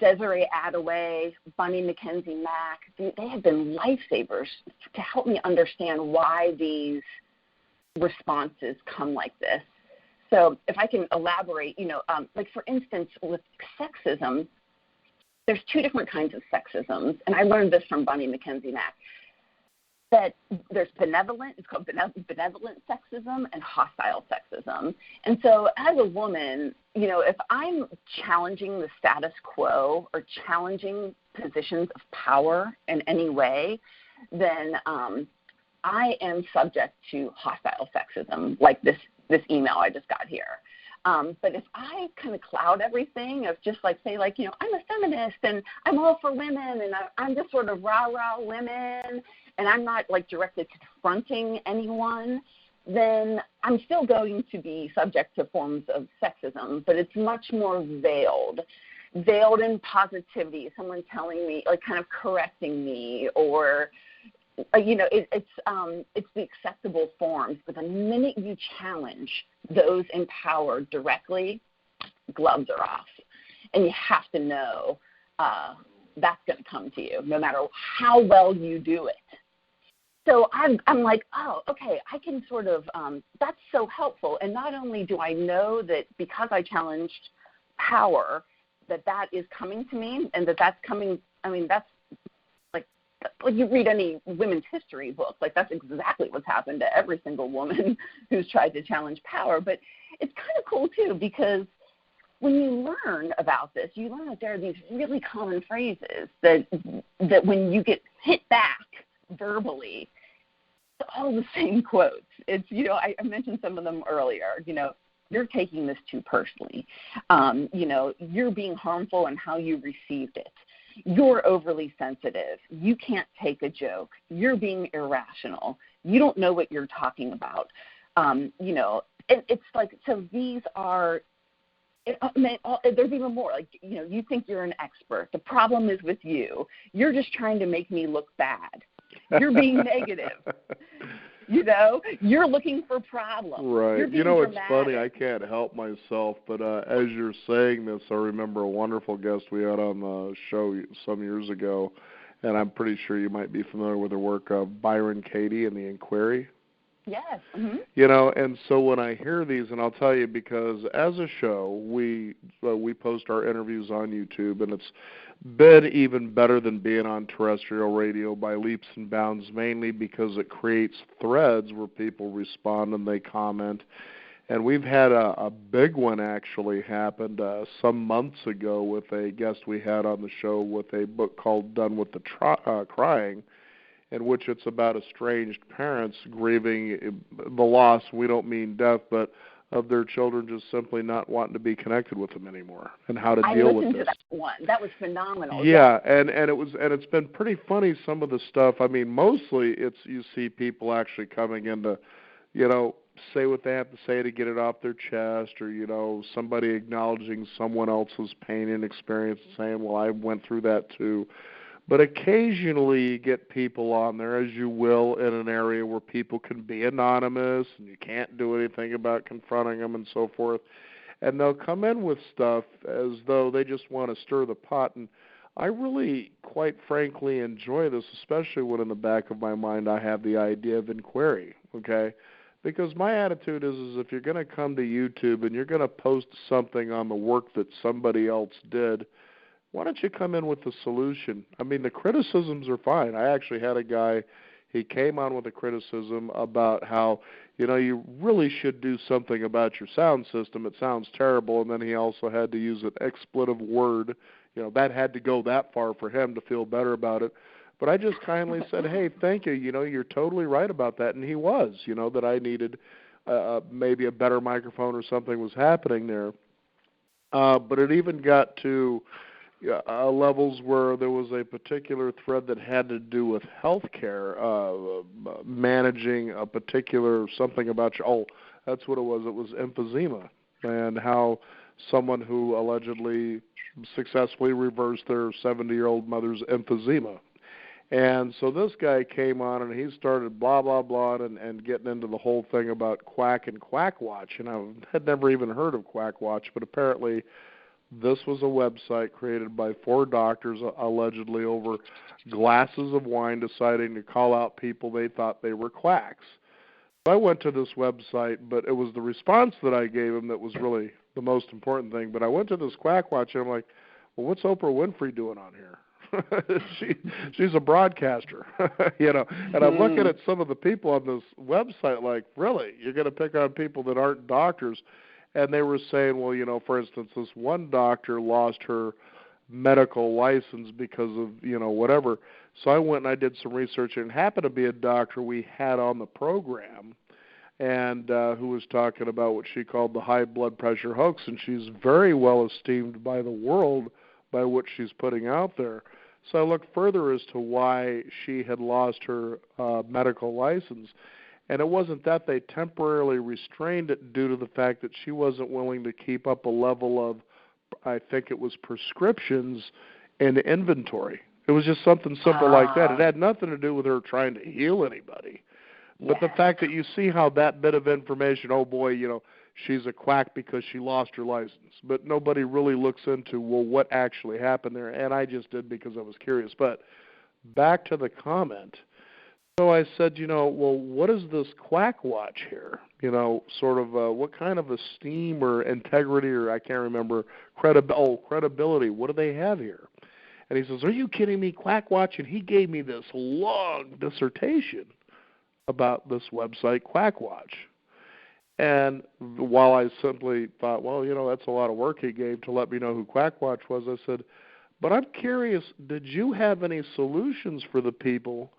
Desiree Attaway, Bunny McKenzie Mack, they have been lifesavers to help me understand why these responses come like this. So if I can elaborate, like for instance, with sexism, there's two different kinds of sexisms, and I learned this from Bunny McKenzie Mack, that there's it's called benevolent sexism and hostile sexism. And so as a woman, if I'm challenging the status quo or challenging positions of power in any way, then I am subject to hostile sexism, like this email I just got here. But if I kind of cloud everything of just like say like, I'm a feminist and I'm all for women and I'm just sort of rah-rah women and I'm not like directly confronting anyone, then I'm still going to be subject to forms of sexism, but it's much more veiled in positivity, someone telling me, like kind of correcting me or it's the acceptable forms, but the minute you challenge those in power directly, gloves are off. And you have to know that's going to come to you, no matter how well you do it. So I'm like, oh, okay, I can sort of, that's so helpful. And not only do I know that because I challenged power, that is coming to me and that's coming, that's, like you read any women's history book, like that's exactly what's happened to every single woman who's tried to challenge power. But it's kind of cool too, because when you learn about this, you learn that there are these really common phrases that when you get hit back verbally, it's all the same quotes. It's, I mentioned some of them earlier, you're taking this too personally. You're being harmful in how you received it. You're overly sensitive. You can't take a joke. You're being irrational. You don't know what you're talking about. It's like, so these are, there's even more. Like, you think you're an expert. The problem is with you. You're just trying to make me look bad. You're being negative. You're looking for problems. Right. You're being It's dramatic. funny. I can't help myself, but as you're saying this, I remember a wonderful guest we had on the show some years ago, and I'm pretty sure you might be familiar with her work, Byron Katie and the Inquiry. Yes. Mm-hmm. And so when I hear these, and I'll tell you, because as a show, we post our interviews on YouTube, and it's been even better than being on terrestrial radio by leaps and bounds, mainly because it creates threads where people respond and they comment. And we've had a big one actually happened some months ago with a guest we had on the show with a book called Done with the Crying, in which it's about estranged parents grieving the loss, we don't mean death, but of their children just simply not wanting to be connected with them anymore, and how to deal with this. I listened to that one. That was phenomenal. Yeah, and it's been pretty funny, some of the stuff. Mostly you see people actually coming in to, say what they have to say to get it off their chest, or somebody acknowledging someone else's pain and experience and saying, well, I went through that too. But occasionally you get people on there, as you will, in an area where people can be anonymous and you can't do anything about confronting them and so forth. And they'll come in with stuff as though they just want to stir the pot. And I really, quite frankly, enjoy this, especially when in the back of my mind I have the idea of inquiry, okay? Because my attitude is if you're going to come to YouTube and you're going to post something on the work that somebody else did, why don't you come in with the solution? I mean, the criticisms are fine. I actually had a guy, he came on with a criticism about how, you really should do something about your sound system. It sounds terrible. And then he also had to use an expletive word. That had to go that far for him to feel better about it. But I just kindly said, hey, thank you. You're totally right about that. And he was, that I needed maybe a better microphone or something was happening there. But it even got to levels where there was a particular thread that had to do with healthcare, managing a particular something about that's what it was. It was emphysema, and how someone who allegedly successfully reversed their 70-year-old mother's emphysema. And so this guy came on and he started blah, blah, blah, and getting into the whole thing about Quack and Quackwatch. And I had never even heard of Quackwatch, but apparently this was a website created by 4 doctors, allegedly over glasses of wine, deciding to call out people they thought they were quacks. So I went to this website, but it was the response that I gave him that was really the most important thing. But I went to this Quackwatch, and I'm like, well, what's Oprah Winfrey doing on here? She's a broadcaster, And I'm looking at some of the people on this website like, really? You're going to pick on people that aren't doctors? And they were saying, well, for instance, this one doctor lost her medical license because of, whatever. So I went and I did some research, and it happened to be a doctor we had on the program, and who was talking about what she called the high blood pressure hoax, and she's very well esteemed by the world by what she's putting out there. So I looked further as to why she had lost her medical license. And it wasn't that they temporarily restrained it due to the fact that she wasn't willing to keep up a level of, I think it was prescriptions and inventory. It was just something simple like that. It had nothing to do with her trying to heal anybody. But the fact that you see how that bit of information, oh boy, she's a quack because she lost her license. But nobody really looks into, well, what actually happened there. And I just did because I was curious. But back to the comment. So I said, well, what is this Quackwatch here? What kind of esteem or integrity, or I can't remember, credibility, what do they have here? And he says, are you kidding me, Quackwatch? And he gave me this long dissertation about this website, Quackwatch. And while I simply thought, well, that's a lot of work he gave to let me know who Quackwatch was, I said, but I'm curious, did you have any solutions for the people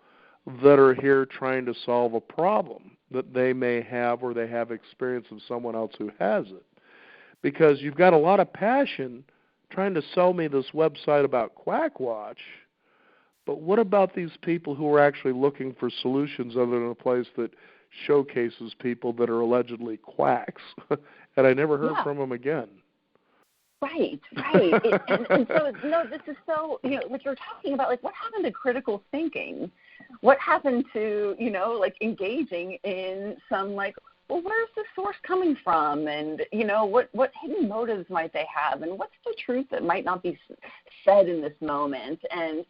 that are here trying to solve a problem that they may have or they have experience of someone else who has it? Because you've got a lot of passion trying to sell me this website about Quackwatch, but what about these people who are actually looking for solutions other than a place that showcases people that are allegedly quacks? And I never heard from them again. Right. And so, this is so, what you're talking about, like, what happened to critical thinking? What happened to, engaging in some, well, where's the source coming from? And, what hidden motives might they have? And what's the truth that might not be said in this moment? And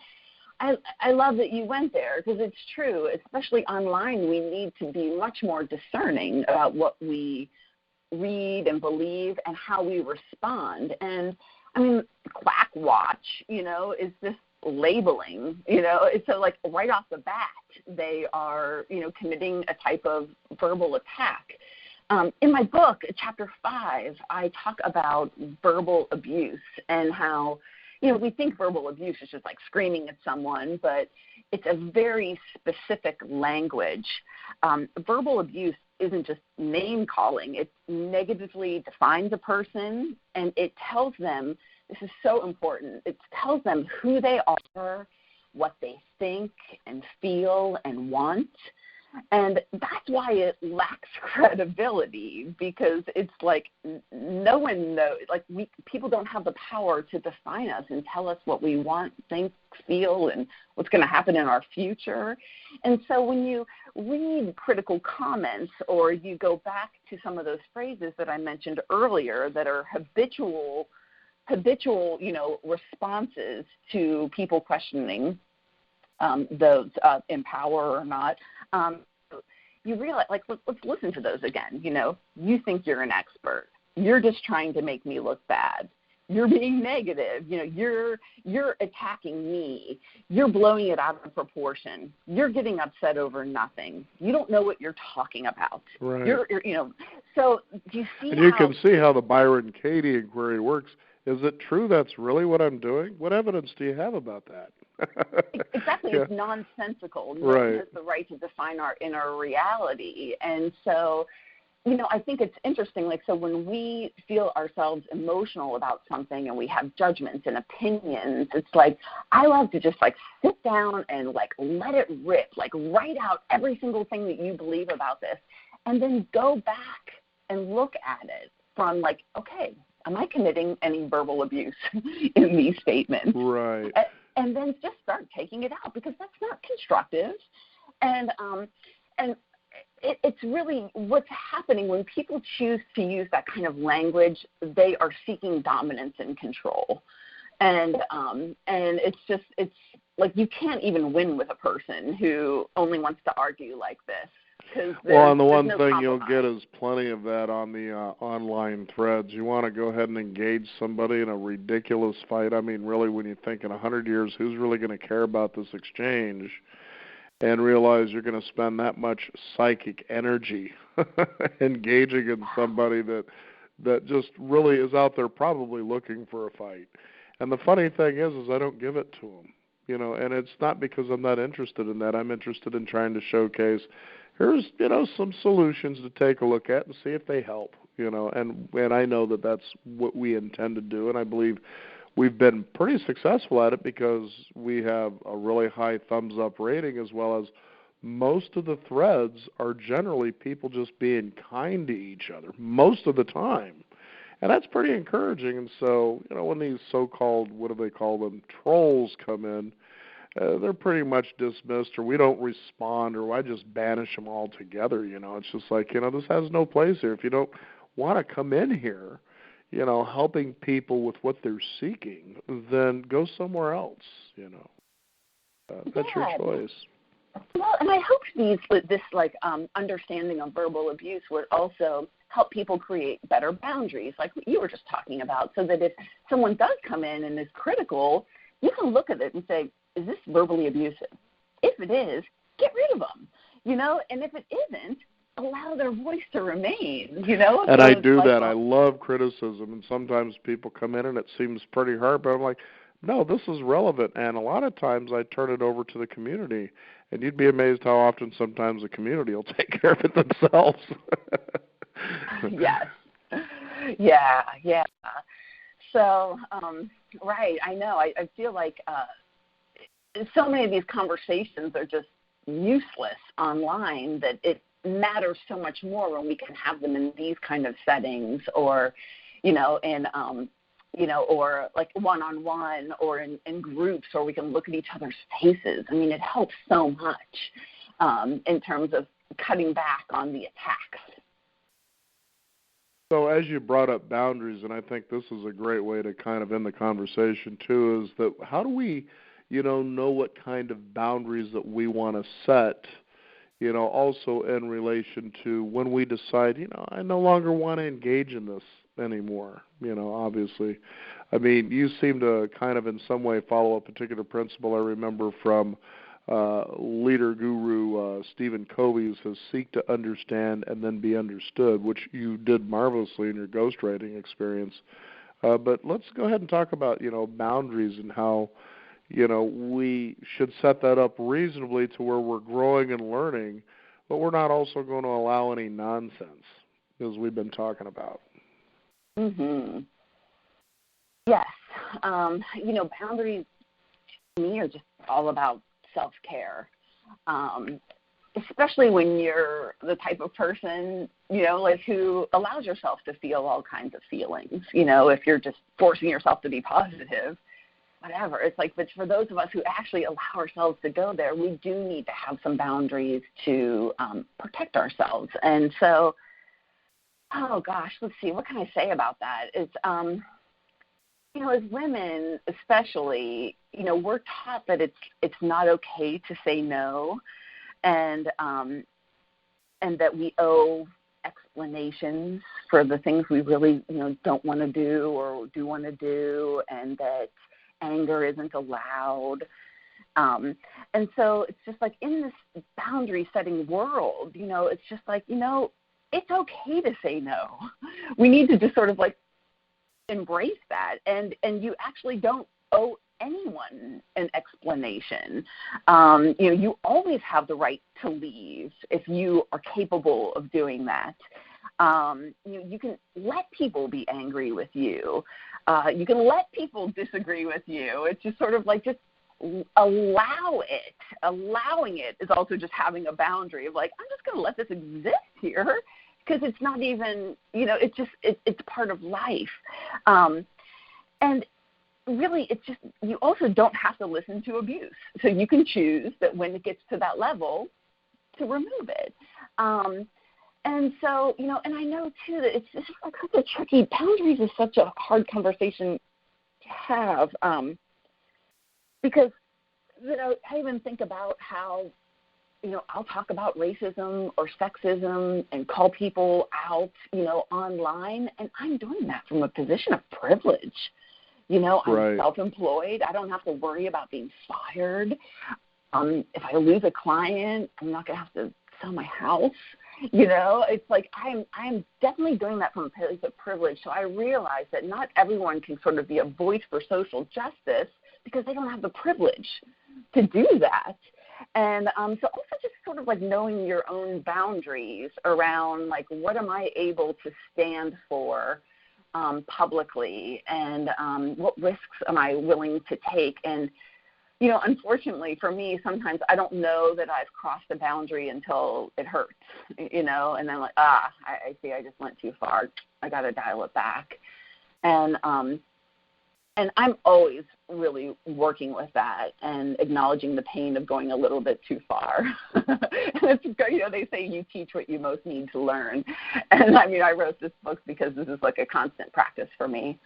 I love that you went there, because it's true, especially online, we need to be much more discerning about what we read and believe and how we respond. And I mean, Quackwatch, is this labeling, so right off the bat, they are, committing a type of verbal attack. In my book, chapter 5, I talk about verbal abuse and how, we think verbal abuse is just like screaming at someone, but it's a very specific language. Verbal abuse isn't just name calling. It negatively defines a person, and it tells them, this is so important, it tells them who they are, what they think and feel and want. And that's why it lacks credibility, because it's like no one knows, people don't have the power to define us and tell us what we want, think, feel, and what's going to happen in our future. And so when you read critical comments, or you go back to some of those phrases that I mentioned earlier that are habitual, responses to people questioning those in power or not, you realize, like, let's listen to those again. You think you're an expert. You're just trying to make me look bad. You're being negative. You're attacking me. You're blowing it out of proportion. You're getting upset over nothing. You don't know what you're talking about. Right. You're So do you see? And you can see how the Byron Katie inquiry works. Is it true that's really what I'm doing? What evidence do you have about that? Exactly. Yeah. It's nonsensical. No Right. one has the right to define our inner reality. And so, I think it's interesting. Like, so when we feel ourselves emotional about something and we have judgments and opinions, it's like, I love to just like sit down and like let it rip, like write out every single thing that you believe about this, and then go back and look at it from like, okay, am I committing any verbal abuse in these statements? Right. And then just start taking it out, because that's not constructive. And it's really what's happening when people choose to use that kind of language. They are seeking dominance and control. And it's like you can't even win with a person who only wants to argue like this. Well, and the one no thing compromise. you'll get is plenty of that on the online threads. You want to go ahead and engage somebody in a ridiculous fight. I mean, really, when you think in 100 years, who's really going to care about this exchange? And realize you're going to spend that much psychic energy engaging in somebody that just really is out there probably looking for a fight. And the funny thing is I don't give it to them. And it's not because I'm not interested in that. I'm interested in trying to showcase here's, some solutions to take a look at and see if they help, and I know that that's what we intend to do, and I believe we've been pretty successful at it because we have a really high thumbs-up rating, as well as most of the threads are generally people just being kind to each other most of the time. And that's pretty encouraging. And so, when these so-called, what do they call them, trolls come in, they're pretty much dismissed, or we don't respond, or I just banish them altogether. It's just like, this has no place here. If you don't want to come in here, helping people with what they're seeking, then go somewhere else, That's your choice. Well, and I hope this understanding of verbal abuse would also help people create better boundaries, like what you were just talking about, so that if someone does come in and is critical, you can look at it and say, is this verbally abusive? If it is, get rid of them, and if it isn't, allow their voice to remain, And so I do that. I love criticism, and sometimes people come in and it seems pretty hard, but I'm like, no, this is relevant. And a lot of times I turn it over to the community, and you'd be amazed how often sometimes the community will take care of it themselves. Yes. Yeah. So, right, I know. I feel like so many of these conversations are just useless online that it matters so much more when we can have them in these kind of settings, or or like one-on-one, or in groups, or we can look at each other's faces. I mean, it helps so much in terms of cutting back on the attacks. So as you brought up boundaries, and I think this is a great way to kind of end the conversation too, is that how do we, know what kind of boundaries that we want to set, also in relation to when we decide, I no longer want to engage in this anymore, obviously. I mean, you seem to kind of in some way follow a particular principle I remember from leader guru Stephen Covey's, says seek to understand and then be understood, which you did marvelously in your ghostwriting experience. But let's go ahead and talk about, boundaries and how, we should set that up reasonably to where we're growing and learning, but we're not also going to allow any nonsense, as we've been talking about. Mm-hmm. Yes. Boundaries to me are just all about self-care, especially when you're the type of person, who allows yourself to feel all kinds of feelings. If you're just forcing yourself to be positive, whatever. It's like, but for those of us who actually allow ourselves to go there, we do need to have some boundaries to protect ourselves. And so, oh gosh, let's see, what can I say about that? It's, as women especially, we're taught that it's not okay to say no. And and that we owe explanations for the things we really, don't want to do or do want to do, and that anger isn't allowed. And so it's just like in this boundary-setting world, it's just like, it's okay to say no. We need to just sort of like embrace that, and you actually don't owe anyone an explanation. You always have the right to leave if you are capable of doing that. You can let people be angry with you. You can let people disagree with you. It's just sort of like just allow it. Allowing it is also just having a boundary of like, I'm just going to let this exist here because it's not even, it's part of life. And really, it's just, you also don't have to listen to abuse. So you can choose that when it gets to that level to remove it. And so, and I know too that it's just like such a tricky, boundaries is such a hard conversation to have. Because, I even think about how, I'll talk about racism or sexism and call people out, online, and I'm doing that from a position of privilege. I'm self-employed. I don't have to worry about being fired. If I lose a client, I'm not going to have to sell my house. It's like I'm definitely doing that from a place of privilege. So I realize that not everyone can sort of be a voice for social justice because they don't have the privilege to do that. And so also just sort of like knowing your own boundaries around like what am I able to stand for publicly, and what risks am I willing to take. And, unfortunately for me, sometimes I don't know that I've crossed a boundary until it hurts, and then like, I see I just went too far. I got to dial it back. And I'm always really working with that and acknowledging the pain of going a little bit too far. And it's, they say you teach what you most need to learn. And I wrote this book because this is like a constant practice for me.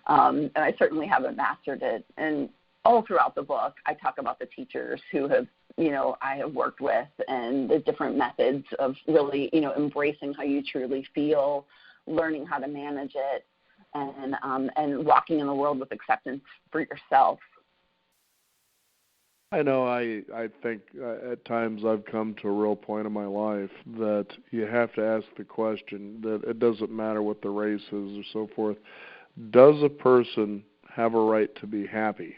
And I certainly haven't mastered it. And all throughout the book, I talk about the teachers who have, I have worked with, and the different methods of really, embracing how you truly feel, learning how to manage it, and walking in the world with acceptance for yourself. I know I think at times I've come to a real point in my life that you have to ask the question that it doesn't matter what the race is or so forth. Does a person have a right to be happy?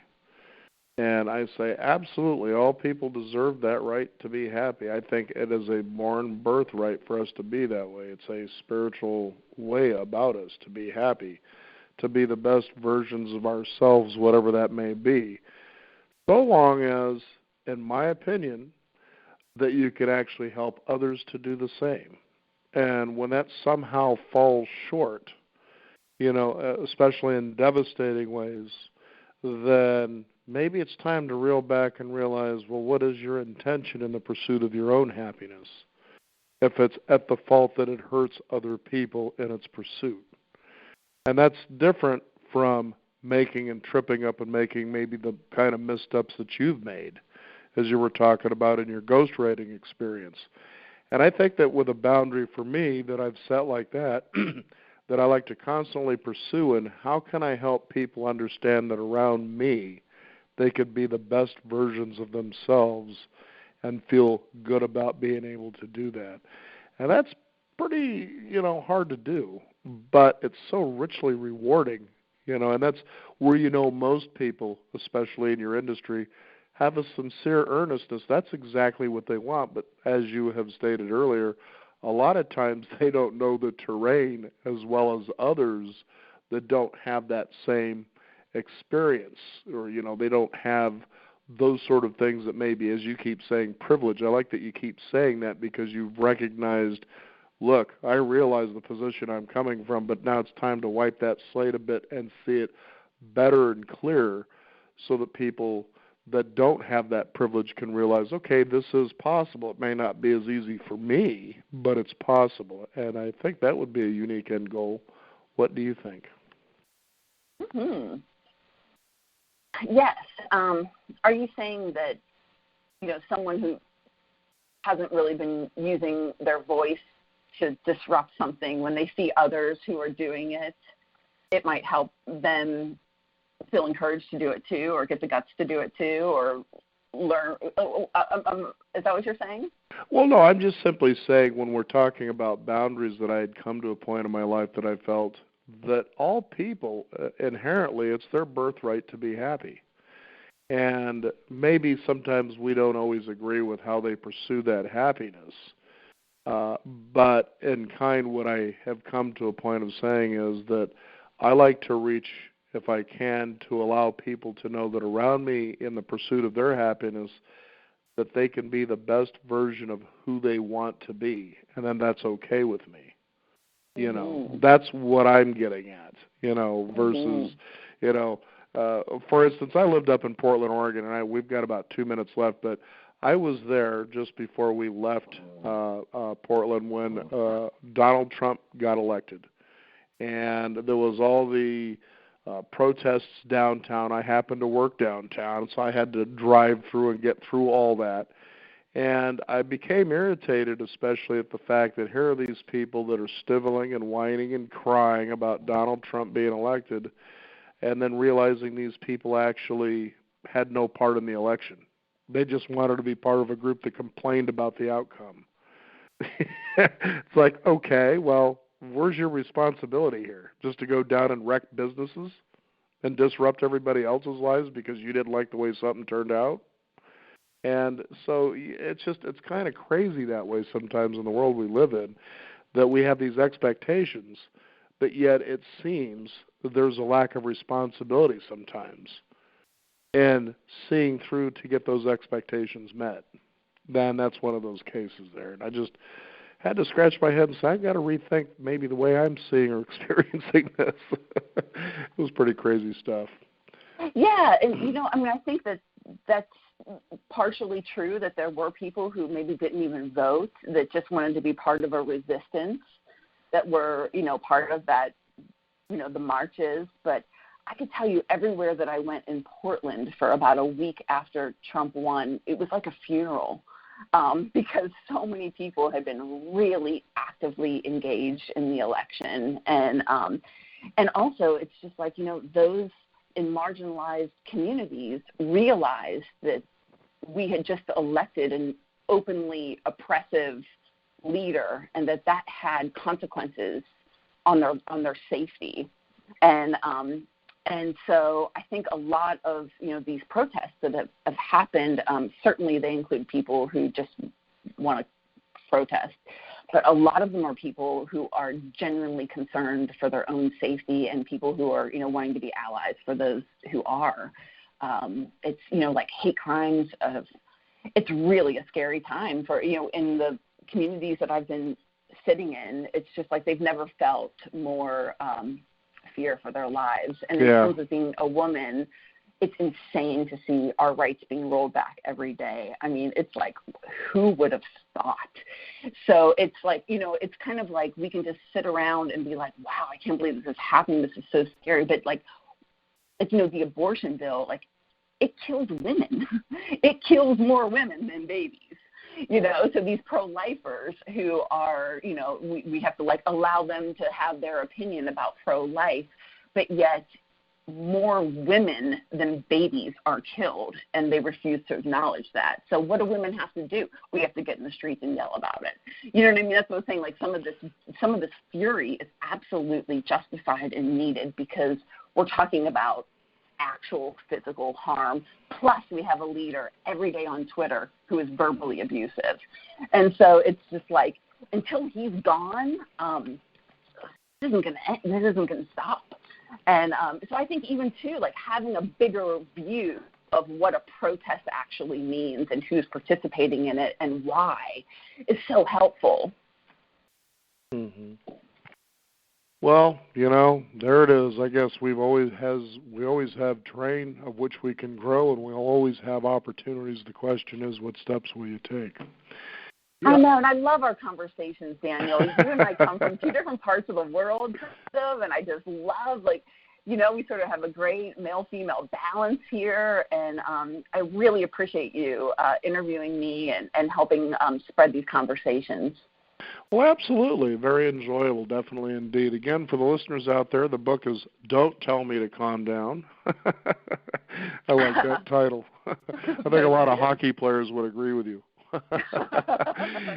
And I say absolutely. All people deserve that right to be happy. I think it is a born birthright for us to be that way. It's a spiritual way about us to be happy, to be the best versions of ourselves, whatever that may be. So long as, in my opinion, that you can actually help others to do the same. And when that somehow falls short, especially in devastating ways, then maybe it's time to reel back and realize, well, what is your intention in the pursuit of your own happiness? If it's at the fault that it hurts other people in its pursuit. And that's different from making and tripping up and making maybe the kind of missteps that you've made, as you were talking about in your ghostwriting experience. And I think that with a boundary for me that I've set like that, that I like to constantly pursue, and how can I help people understand that around me they could be the best versions of themselves and feel good about being able to do that. And that's pretty, hard to do, but it's so richly rewarding, and that's where, most people, especially in your industry, have a sincere earnestness. That's exactly what they want. But as you have stated earlier, a lot of times they don't know the terrain as well as others that don't have that same experience, or, they don't have those sort of things that maybe, as you keep saying, privilege. I like that you keep saying that because you've recognized, look, I realize the position I'm coming from, but now it's time to wipe that slate a bit and see it better and clearer so that people that don't have that privilege can realize, okay, this is possible. It may not be as easy for me, but it's possible. And I think that would be a unique end goal. What do you think? Mm-hmm. Yes. Are you saying that, someone who hasn't really been using their voice to disrupt something, when they see others who are doing it, it might help them feel encouraged to do it too, or get the guts to do it too, or learn. Is that what you're saying? Well, no, I'm just simply saying when we're talking about boundaries that I had come to a point in my life that I felt that all people, inherently, it's their birthright to be happy. And maybe sometimes we don't always agree with how they pursue that happiness. But in kind, what I have come to a point of saying is that I like to reach, if I can, to allow people to know that around me in the pursuit of their happiness, that they can be the best version of who they want to be, and then that's okay with me. You know, that's what I'm getting at, versus, for instance, I lived up in Portland, Oregon, and we've got about 2 minutes left, but I was there just before we left Portland when Donald Trump got elected. And there was all the protests downtown. I happened to work downtown, so I had to drive through and get through all that. And I became irritated, especially at the fact that here are these people that are stiveling and whining and crying about Donald Trump being elected, and then realizing these people actually had no part in the election. They just wanted to be part of a group that complained about the outcome. It's like, okay, well, where's your responsibility here? Just to go down and wreck businesses and disrupt everybody else's lives because you didn't like the way something turned out? And so it's kind of crazy that way sometimes in the world we live in, that we have these expectations, but yet it seems that there's a lack of responsibility sometimes and seeing through to get those expectations met. Then that's one of those cases there. And I just had to scratch my head and say, I've got to rethink maybe the way I'm seeing or experiencing this. It was pretty crazy stuff. Yeah, and I think that's partially true, that there were people who maybe didn't even vote, that just wanted to be part of a resistance, that were, part of that, the marches. But I could tell you, everywhere that I went in Portland for about a week after Trump won, it was like a funeral, because so many people had been really actively engaged in the election. And also it's just like, those in marginalized communities realized that we had just elected an openly oppressive leader, and that had consequences on their safety. And so I think a lot of these protests that have happened, certainly they include people who just want to protest, but a lot of them are people who are genuinely concerned for their own safety, and people who are wanting to be allies for those who are. It's like hate crimes. It's really a scary time for in the communities that I've been sitting in. It's just like they've never felt more fear for their lives. And in terms of being a woman, it's insane to see our rights being rolled back every day. I mean, it's like, who would have thought? So it's like, it's kind of like we can just sit around and be like, wow, I can't believe this is happening. This is so scary. But like the abortion bill, like, it kills women. It kills more women than babies. So these pro-lifers who are, we have to like allow them to have their opinion about pro-life, but yet more women than babies are killed, and they refuse to acknowledge that. So what do women have to do? We have to get in the streets and yell about it. You know what I mean? That's what I'm saying. Like some of this fury is absolutely justified and needed, because we're talking about actual physical harm. Plus, we have a leader every day on Twitter who is verbally abusive. And so it's just like, until he's gone, this isn't going to stop. And so I think even, too, like having a bigger view of what a protest actually means and who's participating in it and why is so helpful. Mm-hmm. Well, there it is. I guess we always have terrain of which we can grow, and we'll always have opportunities. The question is, what steps will you take? Yeah. I know, and I love our conversations, Daniel. You and I come from two different parts of the world, and I just love, like, we sort of have a great male-female balance here, and I really appreciate you interviewing me and helping spread these conversations. Well, absolutely. Very enjoyable, definitely indeed. Again, for the listeners out there, the book is Don't Tell Me to Calm Down. I like that title. I think a lot of hockey players would agree with you.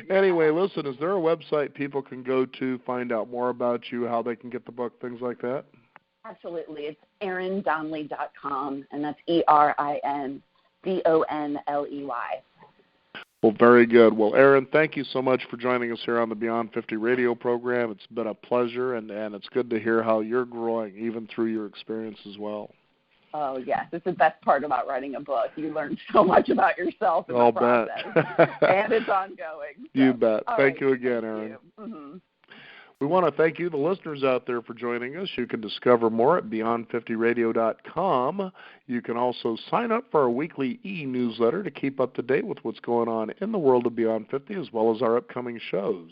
Anyway, listen, is there a website people can go to, find out more about you, how they can get the book, things like that? Absolutely. It's erinDonnelly.com, and that's ErinDonneley. Well, very good. Well, Erin, thank you so much for joining us here on the Beyond 50 radio program. It's been a pleasure, and it's good to hear how you're growing, even through your experience as well. Oh, yes. It's the best part about writing a book. You learn so much about yourself in the process. And it's ongoing. So. You bet. Thank you again, Erin. Mm-hmm. We want to thank you, the listeners out there, for joining us. You can discover more at beyond50radio.com. You can also sign up for our weekly e-newsletter to keep up to date with what's going on in the world of Beyond 50, as well as our upcoming shows.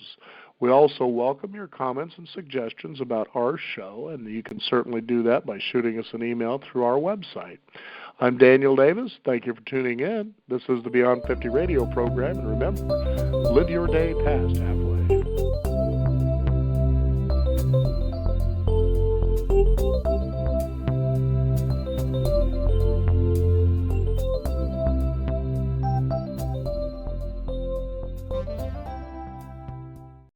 We also welcome your comments and suggestions about our show, and you can certainly do that by shooting us an email through our website. I'm Daniel Davis. Thank you for tuning in. This is the Beyond 50 radio program, and remember, live your day past halfway.